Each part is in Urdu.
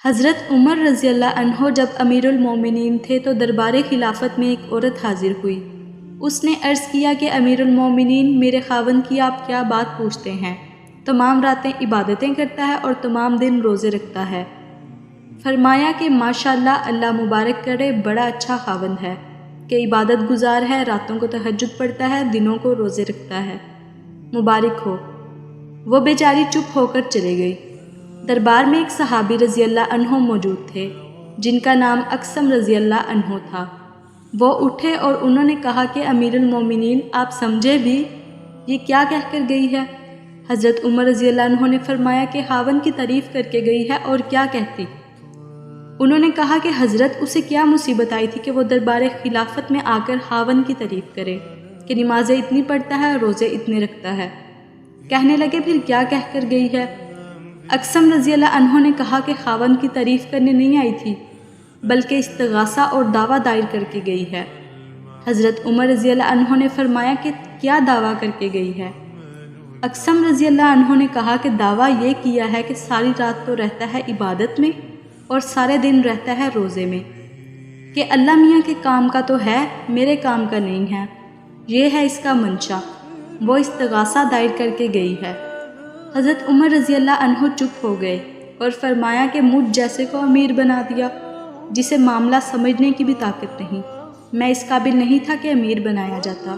حضرت عمر رضی اللہ عنہ جب امیر المومنین تھے تو دربار خلافت میں ایک عورت حاضر ہوئی۔ اس نے عرض کیا کہ امیر المومنین، میرے خاوند کی آپ کیا بات پوچھتے ہیں؟ تمام راتیں عبادتیں کرتا ہے اور تمام دن روزے رکھتا ہے۔ فرمایا کہ ماشاءاللہ، اللہ مبارک کرے، بڑا اچھا خاوند ہے کہ عبادت گزار ہے، راتوں کو تہجد پڑھتا ہے، دنوں کو روزے رکھتا ہے، مبارک ہو۔ وہ بیچاری چپ ہو کر چلے گئی۔ دربار میں ایک صحابی رضی اللہ عنہ موجود تھے جن کا نام اقسم رضی اللہ عنہ تھا۔ وہ اٹھے اور انہوں نے کہا کہ امیر المومنین، آپ سمجھے بھی، یہ کیا کہہ کر گئی ہے؟ حضرت عمر رضی اللہ عنہ نے فرمایا کہ خاوند کی تعریف کر کے گئی ہے، اور کیا کہتی؟ انہوں نے کہا کہ حضرت، اسے کیا مصیبت آئی تھی کہ وہ دربار خلافت میں آ کر خاوند کی تعریف کرے کہ نمازیں اتنی پڑھتا ہے، روزے اتنے رکھتا ہے۔ کہنے لگے پھر کیا کہہ کر گئی ہے؟ اقسم رضی اللہ عنہ نے کہا کہ خاوند کی تعریف کرنے نہیں آئی تھی، بلکہ استغاثہ اور دعویٰ دائر کر کے گئی ہے۔ حضرت عمر رضی اللہ عنہ نے فرمایا کہ کیا دعویٰ کر کے گئی ہے؟ اقسم رضی اللہ عنہ نے کہا کہ دعویٰ یہ کیا ہے کہ ساری رات تو رہتا ہے عبادت میں اور سارے دن رہتا ہے روزے میں، کہ اللہ میاں کے کام کا تو ہے، میرے کام کا نہیں ہے، یہ ہے اس کا منشا۔ وہ استغاثہ دائر کر کے گئی ہے۔ حضرت عمر رضی اللہ عنہ چپ ہو گئے اور فرمایا کہ مجھ جیسے کو امیر بنا دیا، جسے معاملہ سمجھنے کی بھی طاقت نہیں، میں اس قابل نہیں تھا کہ امیر بنایا جاتا۔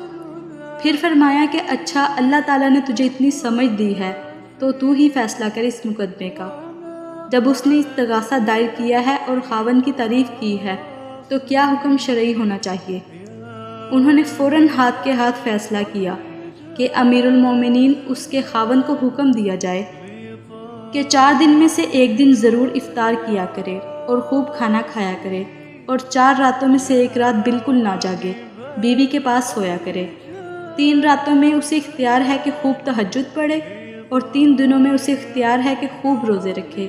پھر فرمایا کہ اچھا، اللہ تعالیٰ نے تجھے اتنی سمجھ دی ہے تو ہی فیصلہ کر اس مقدمے کا۔ جب اس نے استغاثہ دائر کیا ہے اور خاوند کی تعریف کی ہے تو کیا حکم شرعی ہونا چاہیے؟ انہوں نے فوراً ہاتھ کے ہاتھ فیصلہ کیا کہ امیر المومنین، اس کے خاوند کو حکم دیا جائے کہ 4 دن میں سے ایک دن ضرور افطار کیا کرے اور خوب کھانا کھایا کرے، اور 4 راتوں میں سے ایک رات بالکل نہ جاگے، بیوی کے پاس سویا کرے۔ 3 راتوں میں اسے اختیار ہے کہ خوب تہجد پڑھے، اور 3 دنوں میں اسے اختیار ہے کہ خوب روزے رکھے۔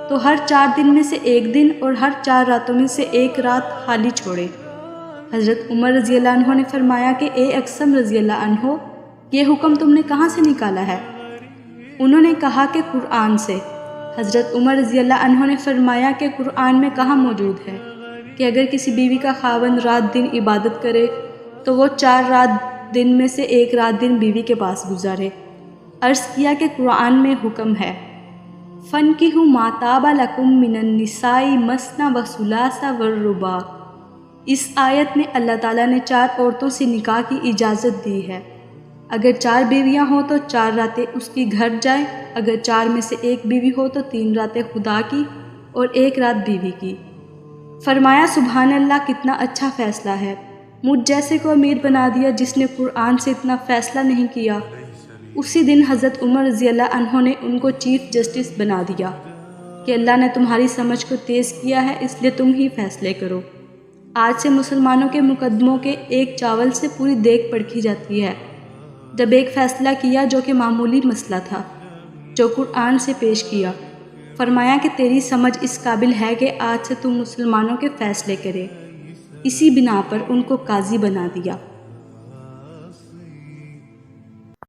تو ہر 4 دن میں سے ایک دن اور ہر 4 راتوں میں سے ایک رات خالی چھوڑے۔ حضرت عمر رضی اللہ عنہ نے فرمایا کہ اے اقسم رضی اللہ عنہ، یہ حکم تم نے کہاں سے نکالا ہے؟ انہوں نے کہا کہ قرآن سے۔ حضرت عمر رضی اللہ عنہ نے فرمایا کہ قرآن میں کہاں موجود ہے کہ اگر کسی بیوی کا خاوند رات دن عبادت کرے تو وہ 4 رات دن میں سے ایک رات دن بیوی کے پاس گزارے؟ عرض کیا کہ قرآن میں حکم ہے، فَانْكِحُوا مَا طَابَ لَكُم مِّنَ النِّسَاءِ مَثْنَىٰ وَثُلَاثَ وَالرُّبَاعَ۔ اس آیت میں اللہ تعالیٰ نے 4 عورتوں سے نکاح کی اجازت دی ہے۔ اگر 4 بیویاں ہوں تو 4 راتیں اس کی گھر جائے، اگر 4 میں سے ایک بیوی ہو تو 3 راتیں خدا کی اور 1 رات بیوی کی۔ فرمایا سبحان اللہ، کتنا اچھا فیصلہ ہے، مجھ جیسے کو امیر بنا دیا جس نے قرآن سے اتنا فیصلہ نہیں کیا۔ اسی دن حضرت عمر رضی اللہ عنہ نے ان کو چیف جسٹس بنا دیا کہ اللہ نے تمہاری سمجھ کو تیز کیا ہے، اس لیے تم ہی فیصلے کرو۔ آج سے مسلمانوں کے مقدموں کے ایک چاول سے پوری دیگ پرکھی جاتی ہے۔ جب ایک فیصلہ کیا جو کہ معمولی مسئلہ تھا، جو قرآن سے پیش کیا، فرمایا کہ تیری سمجھ اس قابل ہے کہ آج سے تم مسلمانوں کے فیصلے کرے۔ اسی بنا پر ان کو قاضی بنا دیا۔